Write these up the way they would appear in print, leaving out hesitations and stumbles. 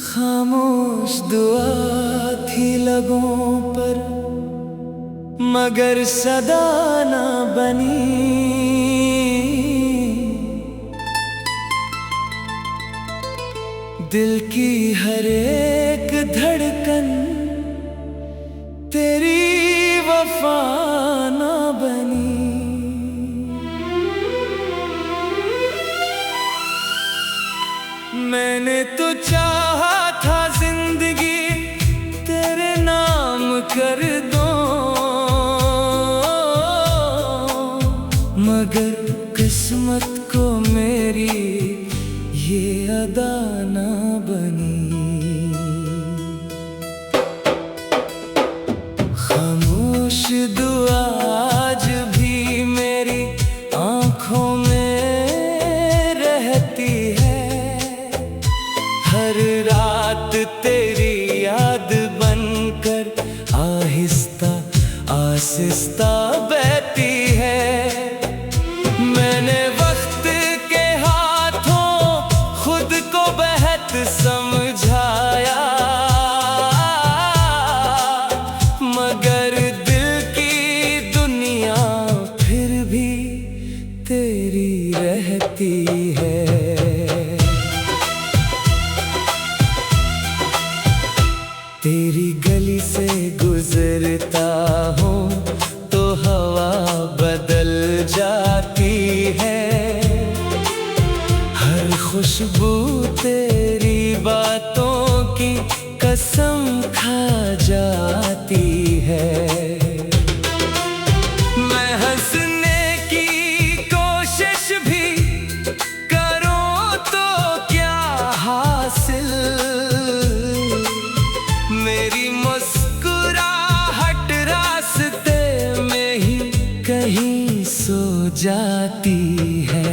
खामोश दुआ थी लबों पर मगर सदा ना बनी। दिल की हर एक धड़कन तेरी वफा ना बनी। मैंने तो चाहा था जिंदगी तेरे नाम कर दूं, मगर किस्मत को मेरी ये अदा ना बनी। खामोश दुआ आज भी मेरी आंखों में रहती है। हर रात तेरी याद बनकर आहिस्ता आहिस्ता बहती है। मैंने वक्त के हाथों खुद को बेहद समझाया, मगर दिल की दुनिया फिर भी तेरी रहती है। तेरी गली से गुजरता हूँ तो हवा बदल जाती है। हर खुशबू तेरी बातों की कसम खा जाती है। मैं हंसने की कोशिश भी करूँ तो क्या हासिल, मेरी मुस्कुराहट रास्ते में ही कहीं सो जाती है।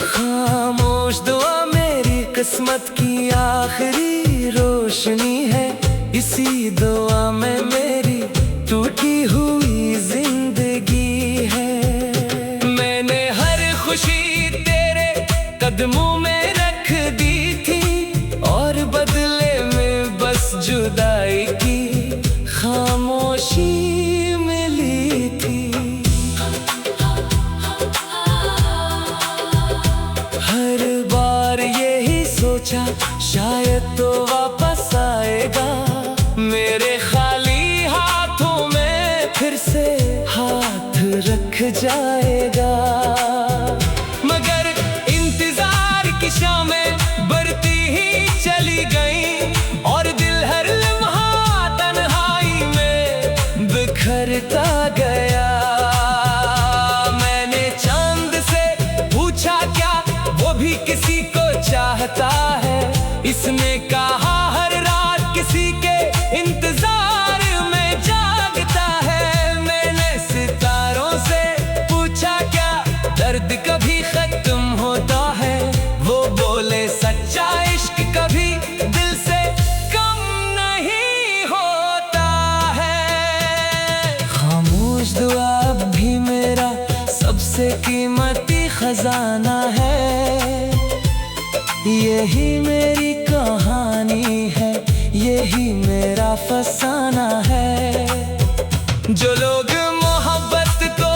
खामोश दुआ मेरी किस्मत की आखिरी रोशनी है। इसी दुआ में मेरी टूटी हुई जिंदगी है। मैंने हर खुशी तेरे कदमों में रख दी थी और बदले में बस जुदाई की खामोशी मिली थी। हर बार यही सोचा शायद तो वापस आएगा, मेरे खाली हाथों में फिर से हाथ रख जाएगा। मगर इंतजार की शामें बढ़ती ही चली गई और दिल हर लम्हा तन्हाई में बिखरता गया। मैंने चांद से पूछा क्या वो भी किसी को चाहता है, इसने कहा हर रात किसी के इंतजार में जागता है। मैंने सितारों से पूछा क्या दर्द कभी खत्म होता है, वो बोले सच्चा इश्क कभी दिल से कम नहीं होता है। खामोश दुआ अब भी मेरा सबसे कीमती खजाना है। यही मेरी कहानी है, यही मेरा फसाना है। जो लोग मोहब्बत को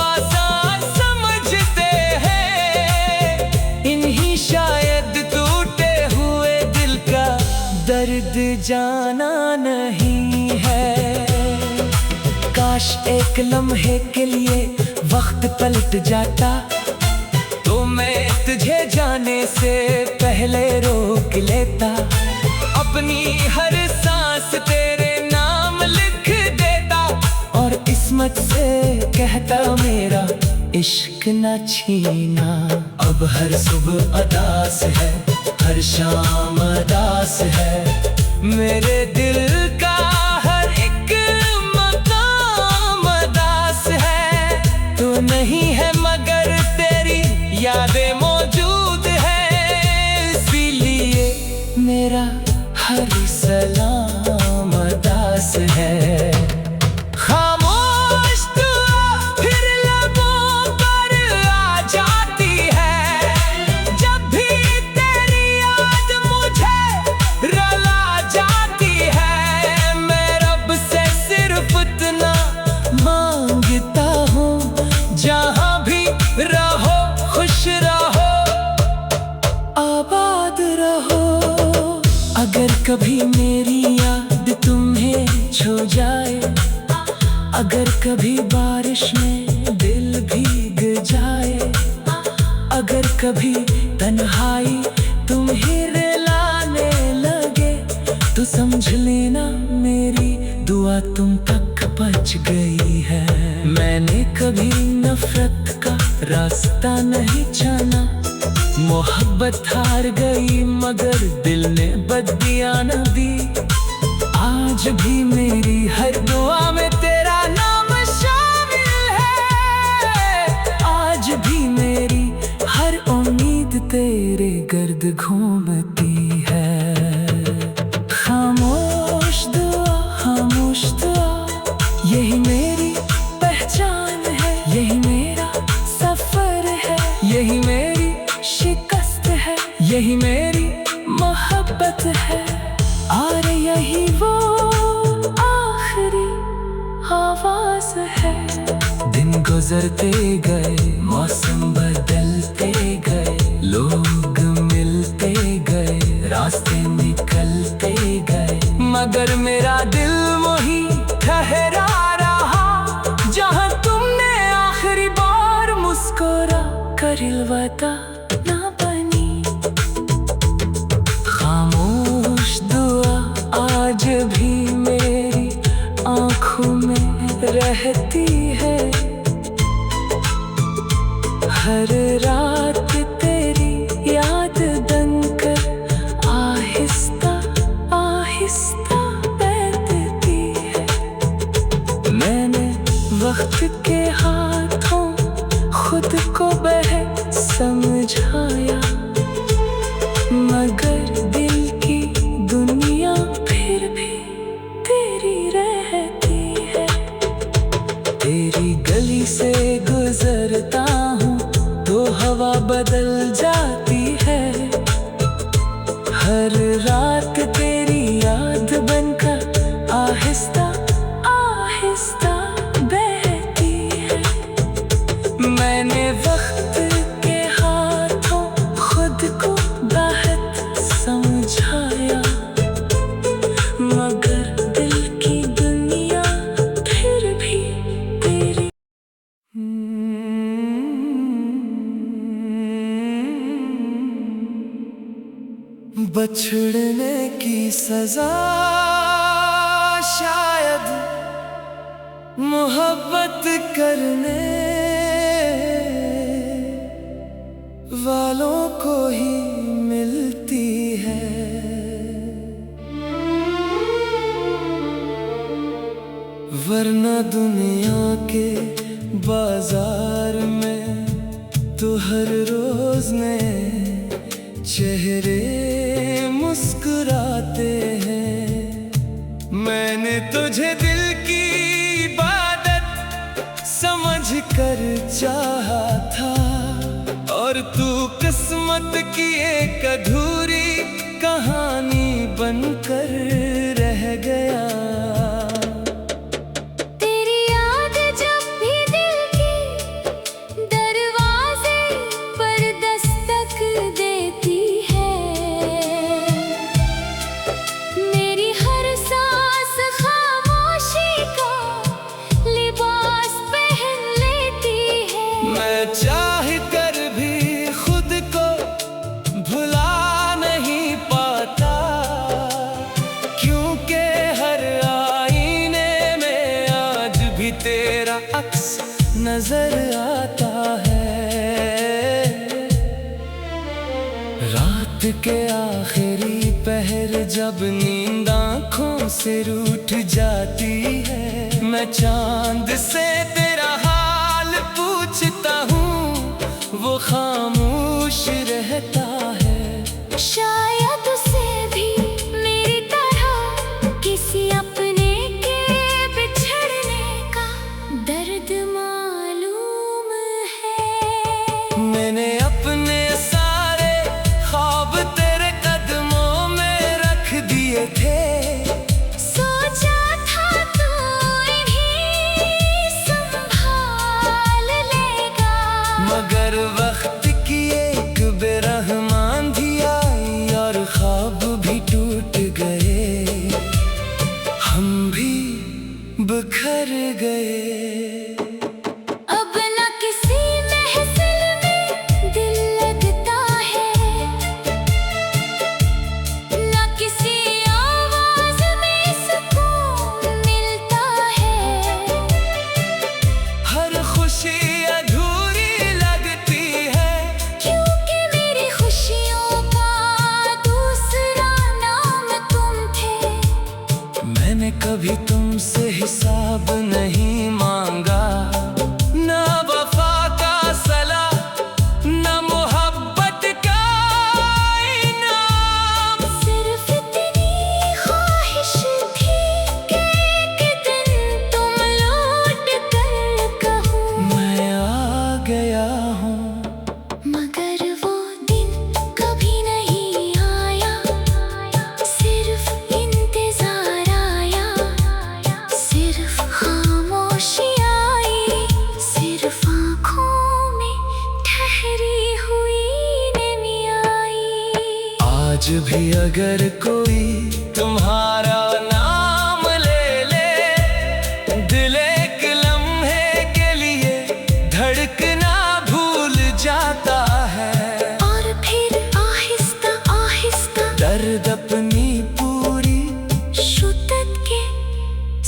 आसान समझते हैं, इन्हीं शायद टूटे हुए दिल का दर्द जाना नहीं है। काश एक लम्हे के लिए वक्त पलट जाता तो मैं तुझे जाने से पहले रोक लेता। अपनी हर सांस तेरे नाम लिख देता और किस्मत से कहता मेरा इश्क न छीना। अब हर सुबह अदास है, हर शाम अदास है। मेरे दिल का हर एक मकाम अदास है। तू नहीं है मगर तेरी यादें मौजूद है, इसीलिए मेरा हर सलाम अदास है। खामोश दुआ फिर कभी मेरी याद तुम्हें छू जाए, अगर कभी बारिश में दिल भीग जाए, अगर कभी तन्हाई तुम्हें रुलाने लगे, तो समझ लेना मेरी दुआ तुम तक पहुंच गई है। मैंने कभी नफरत का रास्ता नहीं जाना, मोहब्बत हार गई मगर दिल ने बददिया न दी। आज भी मेरी हर दुआ में तेरा नाम शामिल है, आज भी मेरी हर उम्मीद तेरे गर्द घूमती है। खामोश दुआ, यही मेरी पहचान है, यही मेरा सफर है, यही मेरी शिकस्त है, यही मेरी मोहब्बत है। और यही वो आखिरी आवाज है। दिन गुजरते गए, मौसम बदलते गए, लोग मिलते गए, रास्ते निकलते गए, मगर मेरा दिल वही ठहरा रहा, जहाँ तुमने आखिरी बार मुस्कुरा कर अलविदा ना बनी। खामोश दुआ आज भी मेरी आँखों में रहती है, हर रात तेरी याद बनकर आहिस्ता आहिस्ता बहती है। मैंने वक्त के हाथों खुद को बेहद समझाया, मगर दिल की दुनिया फिर भी तेरी रहती है। तेरी गली से गुजरता हूँ तो हवा बदल जाती है, हर रात तेरी याद बनकर आहिस्ता आहिस्ता बहती है। मैंने वक्त के हाथों खुद को बहुत समझाया, मगर दिल की दुनिया फिर भी तेरी। बछड़ने की सजा शायद मोहब्बत करने वालों को ही मिलती है। वरना दुनिया के बाजार में तो हर रोज नए चेहरे मुस्कुराते हैं। मैंने तुझे दिल की इबादत समझ कर चाहा था, और तू किस्मत की एक अधूरी कहानी बनकर रह गया। चाह कर भी खुद को भुला नहीं पाता, क्योंकि हर आईने में आज भी तेरा अक्स नजर आता है। रात के आखिरी पहर जब नींद आँखों से रूठ जाती है, मैं चांद से तेरा हाल पूछता हूँ, वो खामोश रहता है। शायद उसे भी मेरी तरह किसी अपने के बिछड़ने का दर्द मालूम है। मैंने अपने सारे ख्वाब तेरे कदमों में रख दिए थे, सोचा था तू इन्हीं भी अगर कोई तुम्हारा नाम ले ले, दिल एक लम्हे के लिए धड़कना भूल जाता है। और फिर आहिस्ता आहिस्ता दर्द अपनी पूरी शुद्धत के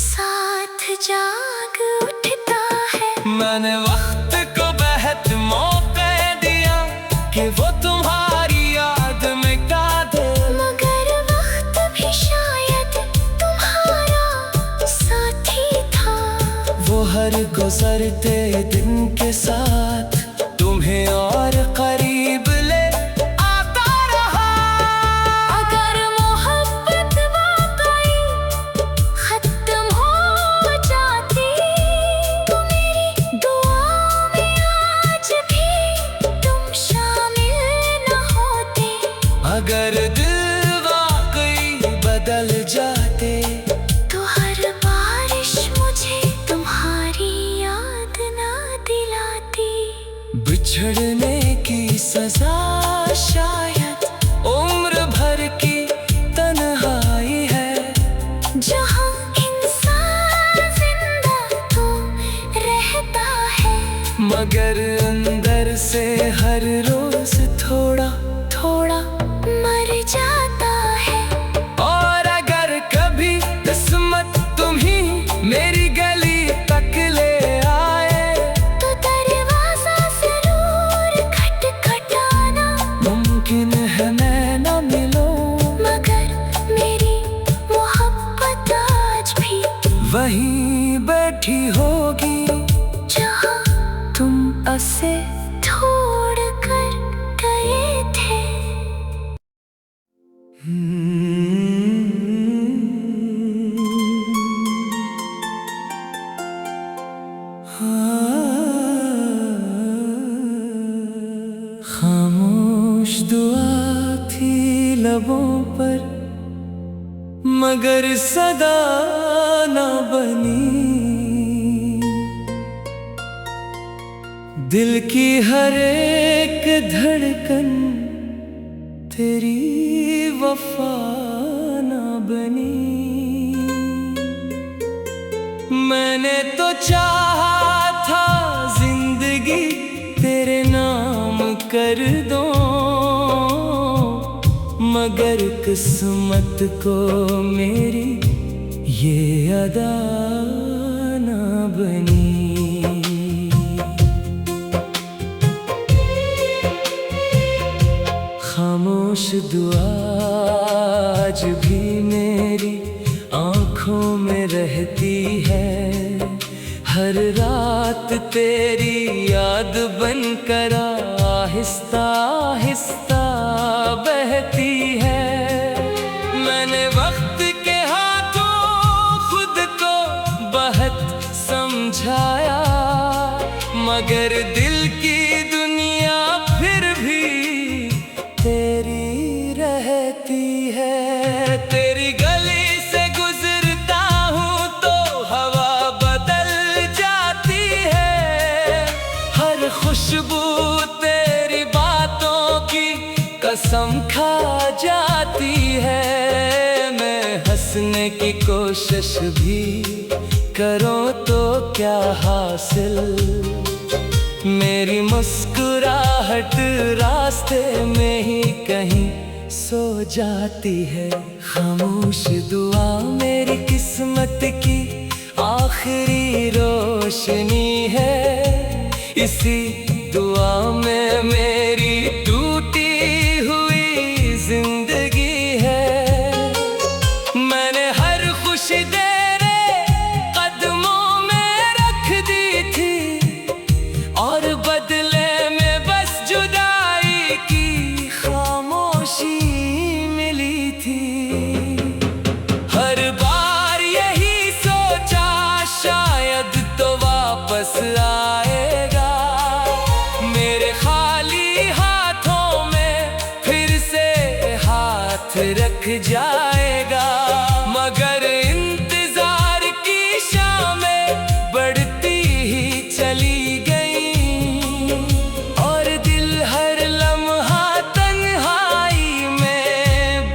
साथ जाग उठता है। मैंने वक्त को बेहद मौका दिया कि वो तुम्हारी याद मिटा दे, मगर वक्त भी शायद तुम्हारा साथी था। वो हर गुजरते दिन के साथ तुम्हें और करीब ले आता रहा। अगर मोहब्बत वाकई खत्म हो जाती, तो मेरी दुआ में आज भी तुम शामिल न होते। अगर दिल वाकई बदल जाते, तो हर बारिश मुझे तुम्हारी याद ना दिलाती। बिछड़ने की सजा शायद उम्र भर की तन्हाई है, जहाँ इंसान जिंदा तो रहता है, मगर अंदर से हर रोज थोड़ा थोड़ा मर जाता है। और अगर कभी किस्मत तुम्ही मेरी गली तक ले आए, तो दरवाजा जरूर खटखटाना। मुमकिन है मैं न मिलूं, मगर मेरी मोहब्बत आज भी वहीं बैठी होगी जहाँ तुम असे छोड़ कर गए थे। खामोश दुआ थी लबों पर, मगर सदा ना बनी। दिल की हर एक धड़कन तेरी वफा ना बनी। मैंने तो चाहा था जिंदगी तेरे नाम कर दो, मगर किस्मत को मेरी ये अदा ना बनी। खामोश दुआ आज भी मेरी आँखों में रहती है, हर रात तेरी याद बनकर आहिस्ता आहिस्ता बहती है। मैंने वक्त के हाथों खुद को बहुत समझाया, मगर दिल की दुनिया फिर भी तेरी रहती है। तेरी गली से गुजरता हूँ तो हवा बदल जाती है, हर खुशबू तेरी बातों की कसम खा जाती है। मैं हंसने की कोशिश भी करूँ तो क्या हासिल, मेरी मुस्कुराहट रास्ते में ही कहीं सो जाती है। खामोश दुआ मेरी किस्मत की आखिरी रोशनी है, इसी दुआ में मेरी टूटी हुई जिंदगी है। मैंने हर खुशी तेरे कदमों में रख दी थी, और बदले में बस जुदाई की खामोशी मिली थी। हर बार यही सोचा शायद तो वापस आएगा, मेरे खाली हाथों में फिर से हाथ रख जाएगा। मगर इंतजार की शामें बढ़ती ही चली गई, और दिल हर लम्हा तन्हाई में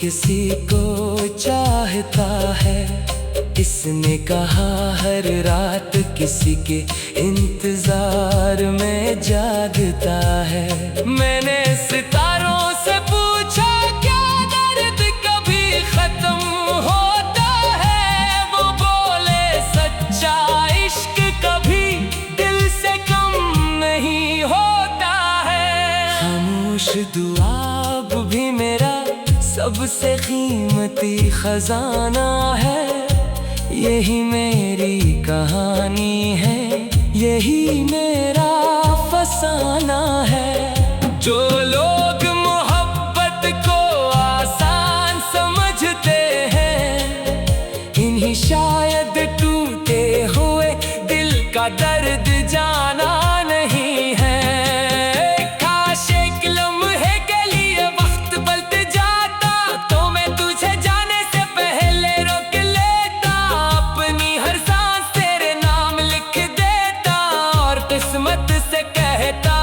किसी को चाहता है, इसने कहा हर रात किसी के इंतजार में जागता है। मैंने सितारों से पूछा क्या दर्द कभी खत्म होता है, वो बोले सच्चा इश्क कभी दिल से कम नहीं होता है। खामोश दुआ भी मेरा सबसे कीमती खजाना है, यही मेरी कहानी है, यही मेरा फसाना है। जो लोग मोहब्बत को आसान समझते हैं, इन्हीं शायद टूटे हुए दिल का दर्द जाना नहीं है। काश एक लम्हे के लिए वक्त बदल जाता, तो मैं तुझे जाने से पहले रोक लेता, अपनी हर सांस तेरे नाम लिख देता, और किस्मत से कहता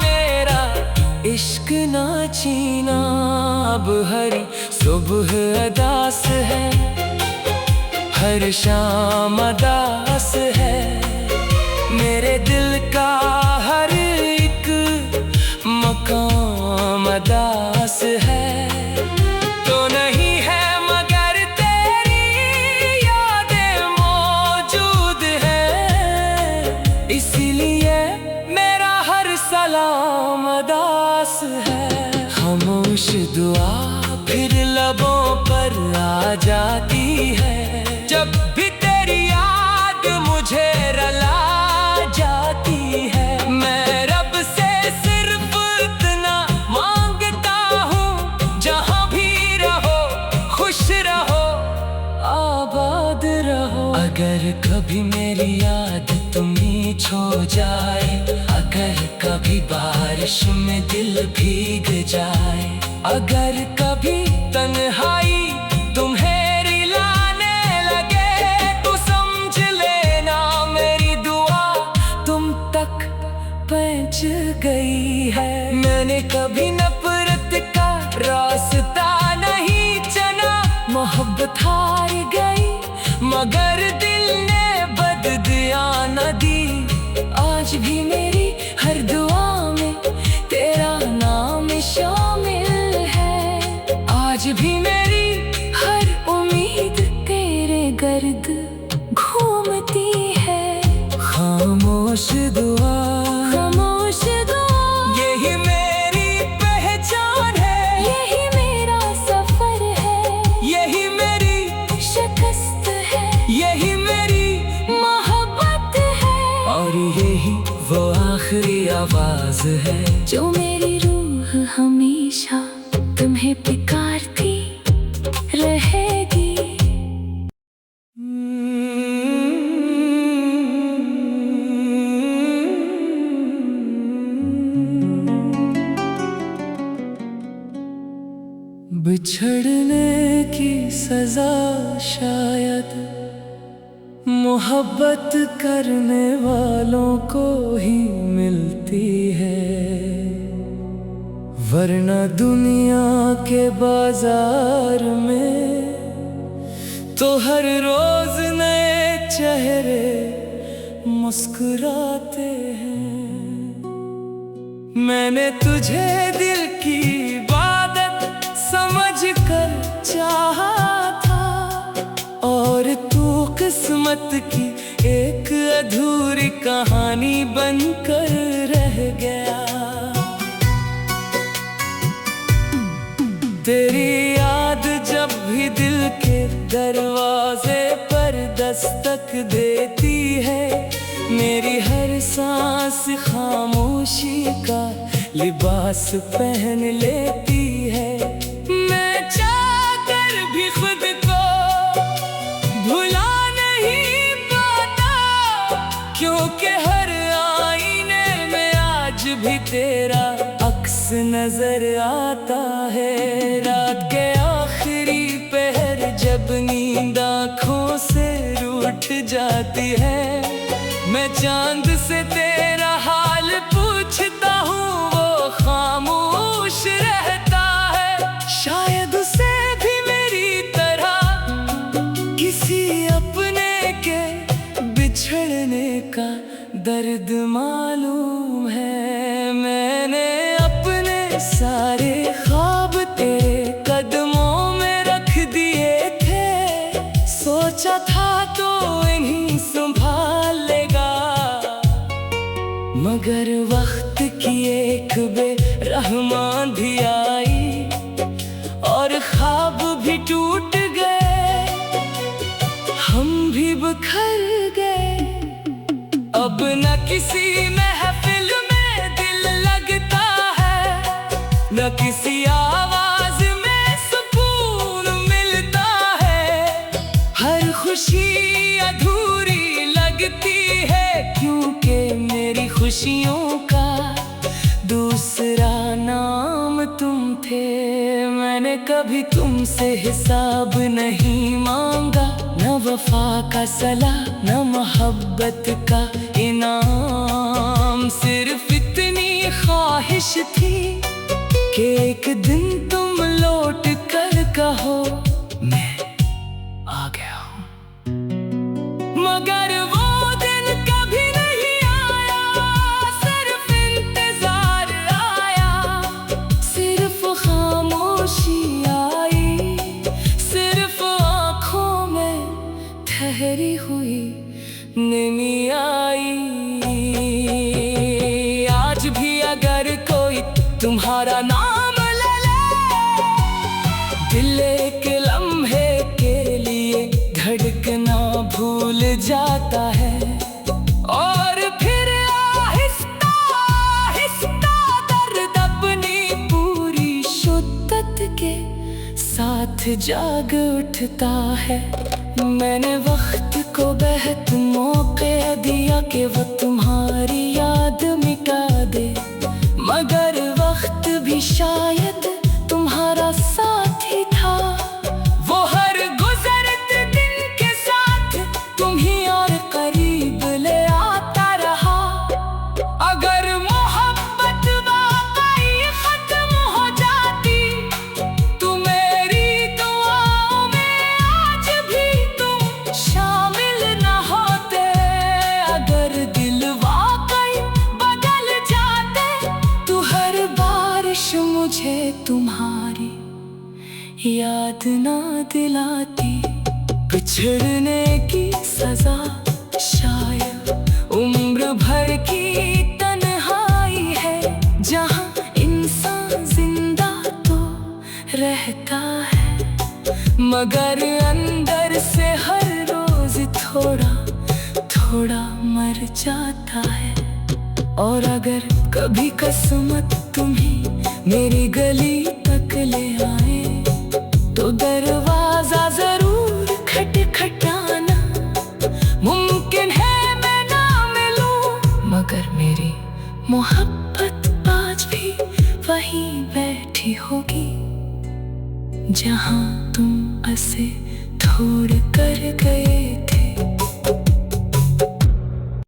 मेरा इश्क ना छीना। अब हर सुबह अदास है, हर शाम अदास है, मेरे दिल का हर एक मकाम अदास है। तो नहीं है मगर तेरी यादें मौजूद है, इसीलिए मेरा हर सलाम अदास है। खामोश दुआ फिर लबों पर आ जाती है, जब भी तेरी याद मुझे रला जाती है। मैं रब से सिर्फ इतना मांगता हूँ, जहाँ भी रहो खुश रहो आबाद रहो। अगर कभी मेरी याद तुम्हें छो जाए, अगर कभी बारिश में दिल भीग जाए, अगर कभी तन्हाई तुम्हें रिलाने लगे, तो समझ लेना मेरी दुआ तुम तक पहुंच गई है। मैंने कभी नफरत का रास्ता नहीं चुना, मोहब्बत हार गई मगर दिल ने बददिया न दी। आज भी मेरी हर दुआ में तेरा नाम शामिल है, आज भी मेरी हर उम्मीद तेरे गर्द घूमती है। खामोश दुआ, खामोश दुआ, यही मेरी पहचान है, यही मेरा सफर है, यही मेरी शिकस्त है, यही मेरी मोहब्बत है, और यही वो आखिरी आवाज है जो मेरी रूह हमेशा तुम्हें पुकारती रहेगी। बिछड़ने की सजा शायद मोहब्बत करने वालों को ही मिलती है, वरना दुनिया के बाजार में तो हर रोज नए चेहरे मुस्कुराते हैं। मैंने तुझे दिल की इबादत समझकर चाहा था, और तू किस्मत की एक अधूरी कहानी बनकर रह गया। तेरी याद जब भी दिल के दरवाजे पर दस्तक देती है, मेरी हर सांस खामोशी का लिबास पहन लेती है। मैं चाहकर भी खुद को भुला नहीं पाता, क्योंकि हर आईने में आज भी तेरा अक्स नजर आता है। रात के आखिरी पहर जब नींद आँखों से रूठ जाती है, मैं चांद से तेरा हाल पूछता हूँ, वो खामोश रहता है। शायद उसे दर्द मालूम है। मैंने अपने सारे ख्वाब तेरे कदमों में रख दिए थे। सोचा था तो इन्हीं संभाल लेगा, मगर वक्त की एक बेरहम आंधी आई और ख्वाब भी टूट गए, हम भी बिखर गए। अब न किसी महफिल में दिल लगता है, न किसी आवाज में सुकून मिलता है। हर खुशी अधूरी लगती है, क्योंकि मेरी खुशियों का दूसरा नाम तुम थे। मैंने कभी तुमसे हिसाब नहीं मांगा, न वफा का सला न मोहब्बत का इनाम। सिर्फ इतनी ख्वाहिश थी कि एक दिन तुम लौट कर कहो मैं आ गया हूँ, मगर वो दिन कभी नहीं आया। सिर्फ इंतजार आया, सिर्फ खामोशी आई, सिर्फ आँखों में ठहरी हुई नमी आई। आज भी अगर कोई तुम्हारा नाम ले ले, दिल एक लम्हे के लिए धड़कना भूल जाता है, और फिर आहिस्ता आहिस्ता दर्द अपनी पूरी शिद्दत के साथ जाग उठता है। मैंने वक्त को बेहद मौके दिया कि वो तुम्हारी याद मिटा दे, मगर वक्त भी शायद तुम्हारा साथी था। वो हर गुजरते दिन के साथ तुम्हीं और करीब ले आता रहा। अगर मोहब्बत वाकई खत्म हो जाती, तो मेरी दुआओं में आज भी तुम शामिल न होते। अगर दिल वाकई बदल जाते, तो हर बारिश मुझे तुम्हारी याद ना दिलाती। बिछड़ने की सजा शायद उम्र भर की तन्हाई है, जहाँ इंसान जिंदा तो रहता है, मगर अंदर से हर रोज थोड़ा थोड़ा मर जाता है। और अगर कभी किस्मत तुम्हें मेरी गली तक ले आए, तो दरवाजा जरूर खटखटाना। मुमकिन है मैं ना मिलूं, मगर मेरी मोहब्बत आज भी वहीं बैठी होगी, जहां तुम उसे छोड़ कर गए थे।